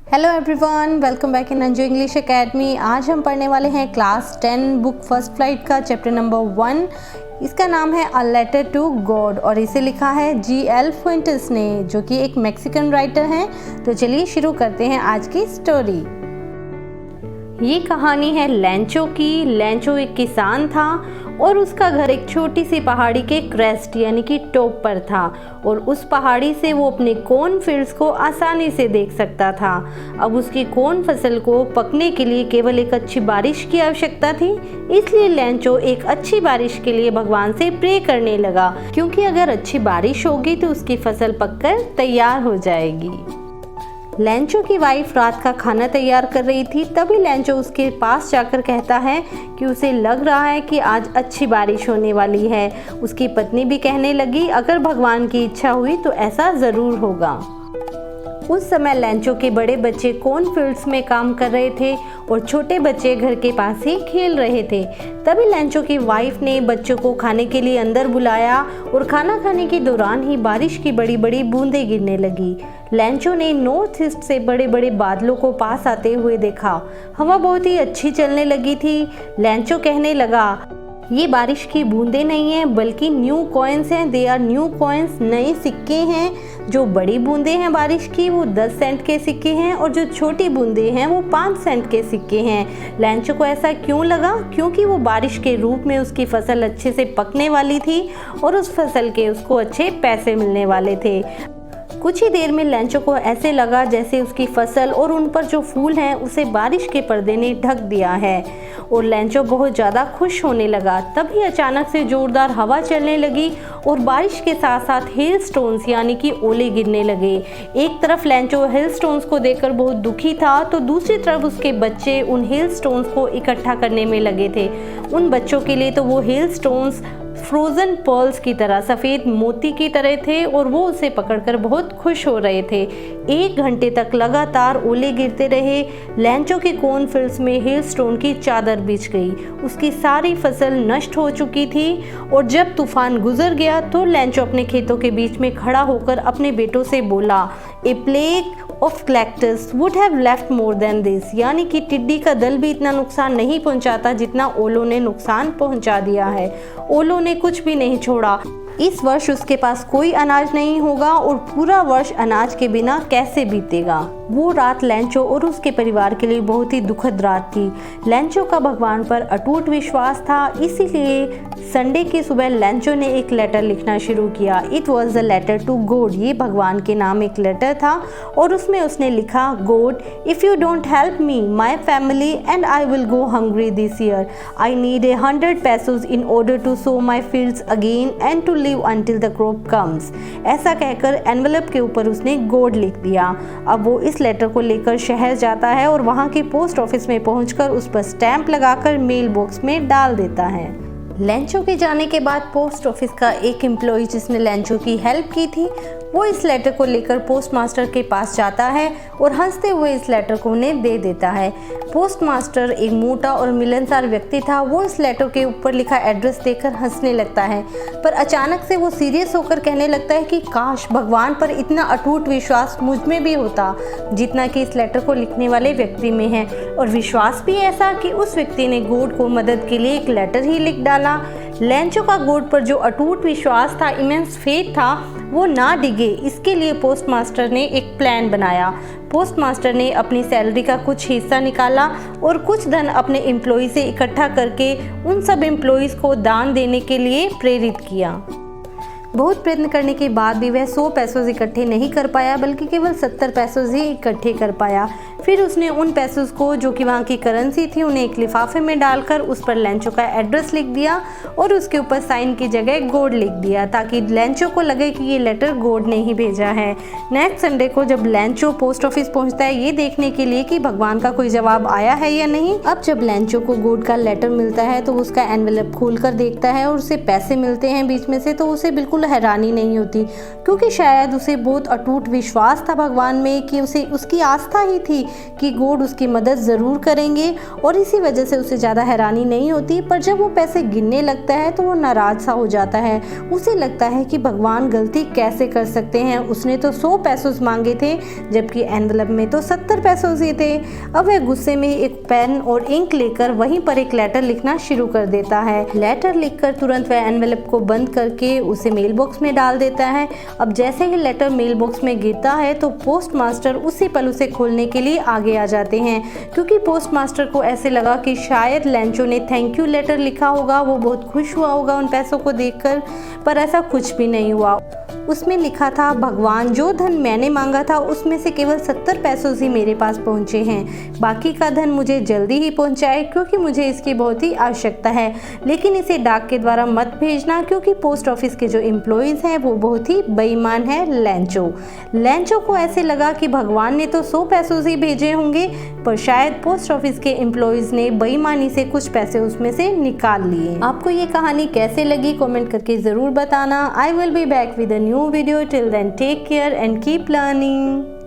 Hello everyone, welcome back in Anju English academy. आज हम पढ़ने वाले हैं क्लास 10 बुक फर्स्ट फ्लाइट का चैप्टर नंबर 1। इसका नाम है अ लेटर टू गॉड और इसे लिखा है जी.एल. फुएंटेस ने, जो कि एक मैक्सिकन राइटर हैं। तो चलिए शुरू करते हैं आज की स्टोरी। ये कहानी है लैंचो की। लैंचो एक किसान था और उसका घर एक छोटी सी पहाड़ी के क्रेस्ट यानी कि टॉप पर था और उस पहाड़ी से वो अपने कॉर्न फील्ड्स को आसानी से देख सकता था। अब उसकी कॉर्न फसल को पकने के लिए केवल एक अच्छी बारिश की आवश्यकता थी, इसलिए लैंचो एक अच्छी बारिश के लिए भगवान से प्रे करने लगा, क्योंकि अगर अच्छी बारिश होगी तो उसकी फसल पककर तैयार हो जाएगी। लैंचो की वाइफ रात का खाना तैयार कर रही थी, तभी लैंचो उसके पास जाकर कहता है कि उसे लग रहा है कि आज अच्छी बारिश होने वाली है। उसकी पत्नी भी कहने लगी, अगर भगवान की इच्छा हुई तो ऐसा ज़रूर होगा। उस समय लैंचो के बड़े बच्चे कॉर्नफील्ड्स में काम कर रहे थे और छोटे बच्चे घर के पास ही खेल रहे थे। तभी लैंचो की वाइफ ने बच्चों को खाने के लिए अंदर बुलाया और खाना खाने के दौरान ही बारिश की बड़ी बड़ी बूंदें गिरने लगी। लैंचो ने नॉर्थ ईस्ट से बड़े बड़े बादलों को पास आते हुए देखा। हवा बहुत ही अच्छी चलने लगी थी। लैंचो कहने लगा, ये बारिश की बूंदें नहीं हैं बल्कि न्यू कॉइन्स हैं। दे आर न्यू कॉइन्स, नए सिक्के हैं। जो बड़ी बूंदें हैं बारिश की वो 10 सेंट के सिक्के हैं और जो छोटी बूंदें हैं वो 5 सेंट के सिक्के हैं। लैंचो को ऐसा क्यों लगा? क्योंकि वो बारिश के रूप में उसकी फसल अच्छे से पकने वाली थी और उस फसल के उसको अच्छे पैसे मिलने वाले थे। कुछ ही देर में लैंचो को ऐसे लगा जैसे उसकी फसल और उन पर जो फूल हैं उसे बारिश के पर्दे ने ढक दिया है और लैंचो बहुत ज़्यादा खुश होने लगा। तभी अचानक से ज़ोरदार हवा चलने लगी और बारिश के साथ साथ हेल स्टोन्स यानी कि ओले गिरने लगे। एक तरफ लैंचो हेल स्टोन्स को देखकर बहुत दुखी था तो दूसरी तरफ उसके बच्चे उन हेल स्टोन्स को इकट्ठा करने में लगे थे। उन बच्चों के लिए तो वो हेल स्टोन्स फ्रोज़न पर्ल्स की तरह, सफ़ेद मोती की तरह थे और वो उसे पकड़कर बहुत खुश हो रहे थे। 1 घंटे तक लगातार ओले गिरते रहे। लैंचो के कॉर्नफील्ड्स में हेल स्टोन की चादर बिछ गई। उसकी सारी फसल नष्ट हो चुकी थी और जब तूफान गुजर गया तो लैंचो अपने खेतों के बीच में खड़ा होकर अपने बेटों से बोला, a plague of cactus would have left more than this, यानी कि टिड्डी का दल भी इतना नुकसान नहीं पहुंचाता जितना ओलों ने नुकसान पहुंचा दिया है। ओलों ने कुछ भी नहीं छोड़ा। इस वर्ष उसके पास कोई अनाज नहीं होगा और पूरा वर्ष अनाज के बिना कैसे बीतेगा। वो रात लैंचो और उसके परिवार के लिए बहुत ही दुखद रात थी। लैंचो का भगवान पर अटूट विश्वास था, इसीलिए संडे की सुबह लैंचो ने एक लेटर लिखना शुरू किया। It was a letter to God. ये भगवान के नाम एक लेटर था और उसमें उसने लिखा, God if you don't help me my family and I will go hungry this year. I need 100 pesos in order to sow my fields again and to live until the crop comes। ऐसा कहकर envelope के ऊपर उसने God लिख दिया। अब वो इस लेटर को लेकर शहर जाता है और वहाँ के पोस्ट ऑफिस में पहुंचकर उस पर स्टैंप लगाकर मेल बॉक्स में डाल देता है। लैंचो के जाने के बाद पोस्ट ऑफिस का एक एम्प्लॉय जिसने लैंचो की हेल्प की थी वो इस लेटर को लेकर पोस्ट मास्टर के पास जाता है और हंसते हुए इस लेटर को उन्हें दे देता है। पोस्ट मास्टर एक मोटा और मिलनसार व्यक्ति था। वो इस लेटर के ऊपर लिखा एड्रेस देखकर हंसने लगता है, पर अचानक से वो सीरियस होकर कहने लगता है कि काश भगवान पर इतना अटूट विश्वास मुझ में भी होता जितना कि इस लेटर को लिखने वाले व्यक्ति में है। और विश्वास भी ऐसा कि उस व्यक्ति ने गॉड को मदद के लिए एक लेटर ही लिख डाला। लैंचो का गॉड पर जो अटूट विश्वास था, इमेंस फेथ था, वो ना डिगे, इसके लिए पोस्ट मास्टर ने एक प्लान बनाया। पोस्ट मास्टर ने अपनी सैलरी का कुछ हिस्सा निकाला और कुछ धन अपने एम्प्लॉय से इकट्ठा करके उन सब एम्प्लॉयज़ को दान देने के लिए प्रेरित किया। बहुत प्रयत्न करने के बाद भी वह 100 पैसों इकट्ठे नहीं कर पाया, बल्कि केवल 70 पैसों ही इकट्ठे कर पाया। फिर उसने उन पैसों को, जो कि वहाँ की करेंसी थी, उन्हें एक लिफाफे में डालकर उस पर लैंचो का एड्रेस लिख दिया और उसके ऊपर साइन की जगह गॉड लिख दिया, ताकि लैंचो को लगे कि ये लेटर गॉड ने ही भेजा है। नेक्स्ट संडे को जब लैंचो पोस्ट ऑफिस पहुँचता है ये देखने के लिए कि भगवान का कोई जवाब आया है या नहीं। अब जब लैंचो को गॉड का लेटर मिलता है तो उसका एनवेलप खोल कर देखता है और उसे पैसे मिलते हैं बीच में से, तो उसे बिल्कुल बिल्कुल हैरानी नहीं होती, क्योंकि शायद उसे बहुत अटूट विश्वास था भगवान में कि उसे उसकी आस्था ही थी कि गॉड उसकी मदद ज़रूर करेंगे, और इसी वजह से उसे ज़्यादा हैरानी नहीं होती। पर जब वो पैसे गिनने लगता है तो वो नाराज़ सा हो जाता है। उसे लगता है कि भगवान गलती कैसे कर सकते हैं, उसने तो 100 पैसों मांगे थे जबकि एनवलप में तो 70 पैसों ही थे। अब वह गुस्से में एक पेन और इंक लेकर वहीं पर एक लेटर लिखना शुरू कर देता है। लेटर लिखकर तुरंत वह एनवलप को बंद करके उसे मेल बॉक्स में डाल देता है। अब जैसे ही लेटर मेल बॉक्स में गिरता है तो पोस्ट मास्टर उसी पल उसे खोलने के लिए आगे आ जाते हैं, क्योंकि पोस्ट मास्टर को ऐसे लगा कि शायद लैंचो ने थैंक यू लेटर लिखा होगा, वो बहुत खुश हुआ होगा उन पैसों को देखकर, पर ऐसा कुछ भी नहीं हुआ। उसमें लिखा था, भगवान जो धन मैंने मांगा था उसमें से केवल 70 पैसों ही मेरे पास पहुंचे हैं, बाकी का धन मुझे जल्दी ही पहुंचाए क्योंकि मुझे इसकी बहुत ही आवश्यकता है, लेकिन इसे डाक के द्वारा मत भेजना क्योंकि पोस्ट ऑफिस के जो एम्प्लॉयज़ हैं वो बहुत ही बेईमान है लैंचो को ऐसे लगा कि भगवान ने तो 100 पैसों ही भेजे होंगे, पर शायद पोस्ट ऑफिस के एम्प्लॉयज़ ने बेईमानी से कुछ पैसे उसमें से निकाल लिए। आपको ये कहानी कैसे लगी कमेंट करके ज़रूर बताना। I will be back with a new video. Till then, take care and keep learning.